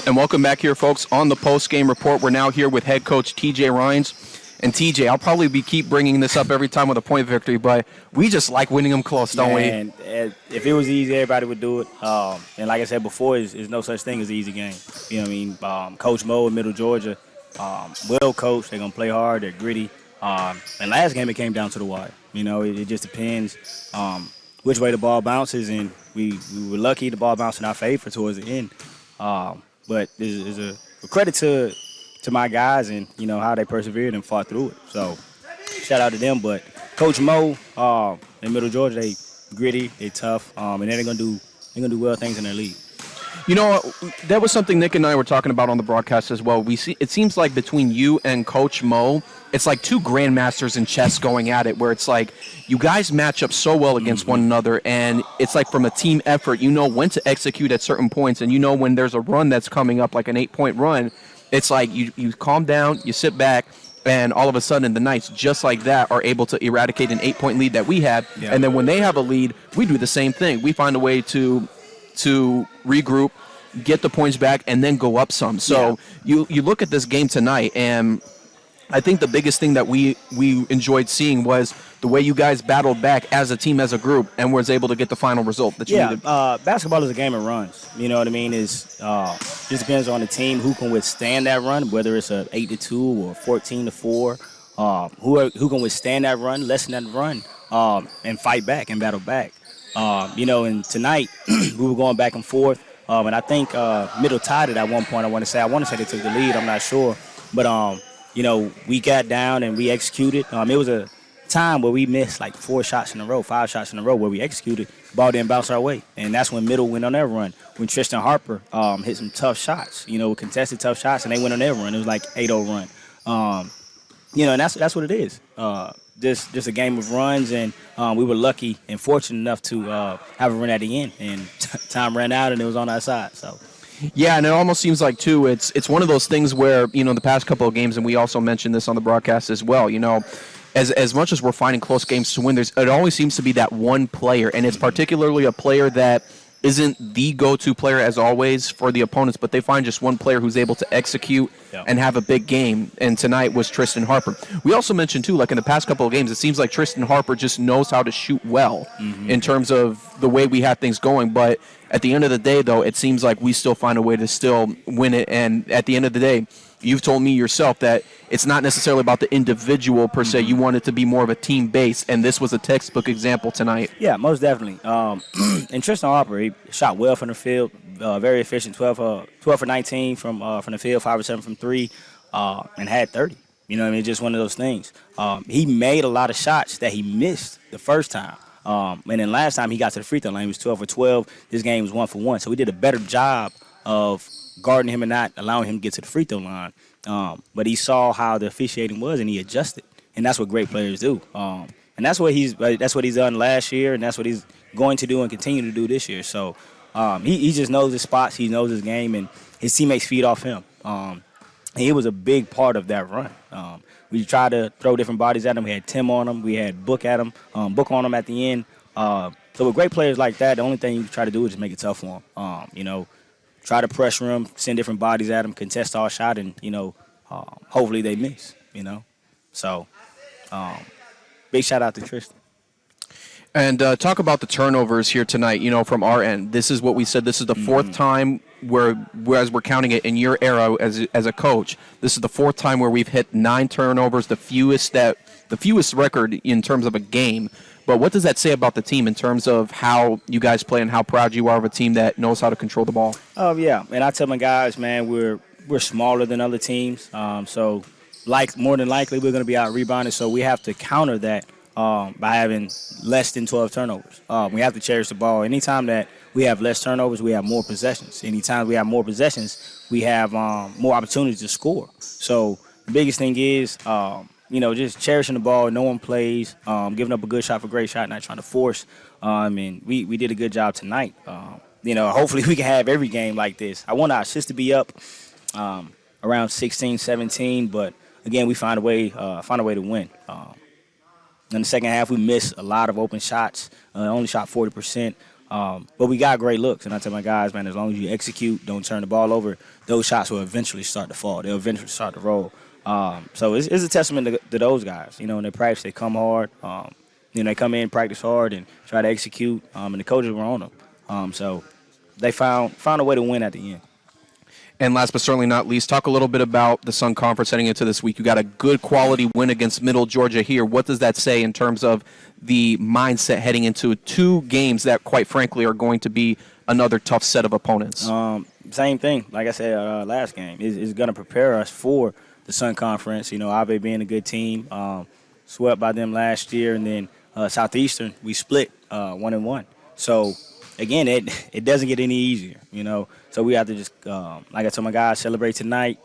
And welcome back here, folks, on the Postgame Report. We're now here with head coach TJ Rines. And TJ, I'll probably keep bringing this up every time with a point victory, but we just like winning them close, don't we? And if it was easy, everybody would do it. And like I said before, there's no such thing as an easy game. You know what I mean? Coach Mo in Middle Georgia, well coached. They're going to play hard. They're gritty. And last game, it came down to the wire. You know, it just depends which way the ball bounces. And we were lucky the ball bounced in our favor towards the end. But there's a credit to my guys and, you know, how they persevered and fought through it. So shout out to them. But Coach Mo in Middle Georgia, they gritty, they tough, and they're gonna do well things in their league. You know, that was something Nick and I were talking about on the broadcast as well. It seems like between you and Coach Mo, it's like two grandmasters in chess going at it, where it's like you guys match up so well against one another, and it's like from a team effort, you know when to execute at certain points, and you know when there's a run that's coming up, like an 8-point run, it's like you calm down, you sit back, and all of a sudden the Knights, just like that, are able to eradicate an 8-point lead that we had, and then when they have a lead, we do the same thing. We find a way to regroup, get the points back, and then go up some. So you look at this game tonight, and I think the biggest thing that we enjoyed seeing was the way you guys battled back as a team, as a group, and was able to get the final result that you needed. Basketball is a game of runs. You know what I mean? Just depends on the team who can withstand that run, whether it's a 8-2 or 14-4. Who can withstand that run, lessen that run, and fight back and battle back. You know, and tonight we were going back and forth, and I think Middle tied it at one point. I want to say they took the lead. I'm not sure, but you know, we got down and we executed. It was a time where we missed like 5 shots in a row where we executed. Ball didn't bounce our way, and that's when Middle went on their run. When Tristan Harper hit some tough shots, you know, contested tough shots, and they went on their run. It was like 8-0 run. You know, and that's what it is. Just a game of runs, and we were lucky and fortunate enough to have a run at the end, and time ran out, and it was on our side. So. Yeah, and it almost seems like, too, it's one of those things where, you know, the past couple of games, and we also mentioned this on the broadcast as well, you know, as much as we're finding close games to win, it always seems to be that one player, and it's particularly a player that isn't the go-to player as always for the opponents, but they find just one player who's able to execute and have a big game, and tonight was Tristan Harper. We also mentioned, too, like in the past couple of games, it seems like Tristan Harper just knows how to shoot well in terms of the way we have things going, but at the end of the day, though, it seems like we still find a way to still win it, and at the end of the day, you've told me yourself that it's not necessarily about the individual per se. You want it to be more of a team base, and this was a textbook example tonight. Yeah, most definitely. And Tristan Harper, he shot well from the field, very efficient, 12 for 19 from the field, 5 or 7 from 3, and had 30. You know what I mean? Just one of those things. He made a lot of shots that he missed the first time. And then last time he got to the free throw line, he was 12 for 12. This game was 1 for 1. So we did a better job of guarding him and not allowing him to get to the free throw line. But he saw how the officiating was, and he adjusted. And that's what great players do. And that's what he's done last year, and that's what he's going to do and continue to do this year. So he just knows his spots, he knows his game, and his teammates feed off him. And he was a big part of that run. We tried to throw different bodies at him. We had Tim on him. We had Book on him at the end. So with great players like that, the only thing you try to do is just make it tough for him. You know, try to pressure him, send different bodies at him, contest all shot, and, you know, hopefully they miss, you know. So big shout out to Tristan. And talk about the turnovers here tonight, you know, from our end. This is what we said. This is the fourth time whereas we're counting it in your era as a coach. This is the fourth time where we've hit 9 turnovers, the fewest record in terms of a game. But what does that say about the team in terms of how you guys play and how proud you are of a team that knows how to control the ball? Yeah, and I tell my guys, man, we're smaller than other teams, so more than likely we're going to be out rebounded. So we have to counter that by having less than 12 turnovers. We have to cherish the ball. Anytime that we have less turnovers, we have more possessions. Anytime we have more possessions, we have more opportunities to score. So the biggest thing is, you know, just cherishing the ball. No one plays, giving up a good shot for a great shot, not trying to force. And we did a good job tonight. You know, hopefully we can have every game like this. I want our assists to be up around 16, 17, but again, we find a way to win. In the second half, we missed a lot of open shots. Only shot 40%. But we got great looks, and I tell my guys, man, as long as you execute, don't turn the ball over, those shots will eventually start to fall. They'll eventually start to roll. So it's a testament to those guys. You know, in their practice, they come hard. They come in, practice hard, and try to execute. And the coaches were on them. So they found a way to win at the end. And last but certainly not least, talk a little bit about the Sun Conference heading into this week. You got a good quality win against Middle Georgia here. What does that say in terms of the mindset heading into 2 games that, quite frankly, are going to be another tough set of opponents? Same thing. Like I said, last game is going to prepare us for the Sun Conference. You know, Ave being a good team, swept by them last year, and then Southeastern we split 1-1. So again, it doesn't get any easier. You know, so we have to just like I told my guys, celebrate tonight.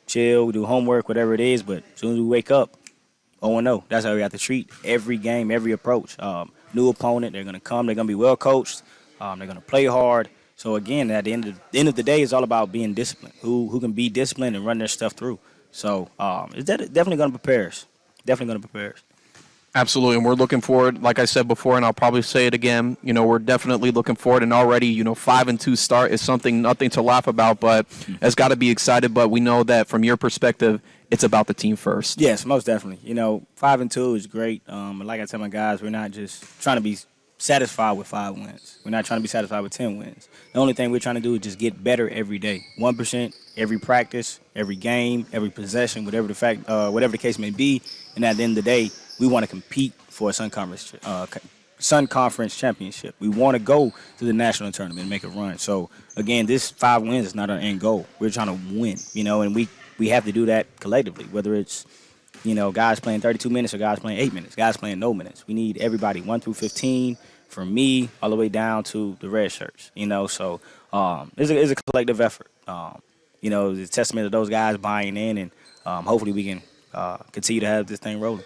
Chill, do homework, whatever it is. But as soon as we wake up, 0-0. That's how we have to treat every game, every approach. New opponent, they're going to come. They're going to be well coached. They're going to play hard. So again, at the end of the day, it's all about being disciplined. Who can be disciplined and run their stuff through. So it's definitely going to prepare us. Definitely going to prepare us. Absolutely, and we're looking forward, like I said before, and I'll probably say it again, we're definitely looking forward, and already, 5-2 start is nothing to laugh about, but it's got to be excited, but we know that from your perspective, it's about the team first. Yes, most definitely. 5-2 is great, but like I tell my guys, we're not just trying to be satisfied with 5 wins. We're not trying to be satisfied with 10 wins. The only thing we're trying to do is just get better every day. 1%, every practice, every game, every possession, whatever the case may be, and at the end of the day, we want to compete for a Sun Conference championship. We want to go to the national tournament and make a run. So, again, this 5 wins is not our end goal. We're trying to win, and we have to do that collectively, whether it's, guys playing 32 minutes or guys playing 8 minutes, guys playing no minutes. We need everybody 1 through 15, from me all the way down to the red shirts, So, it's a collective effort. It's a testament to those guys buying in, and hopefully we can continue to have this thing rolling.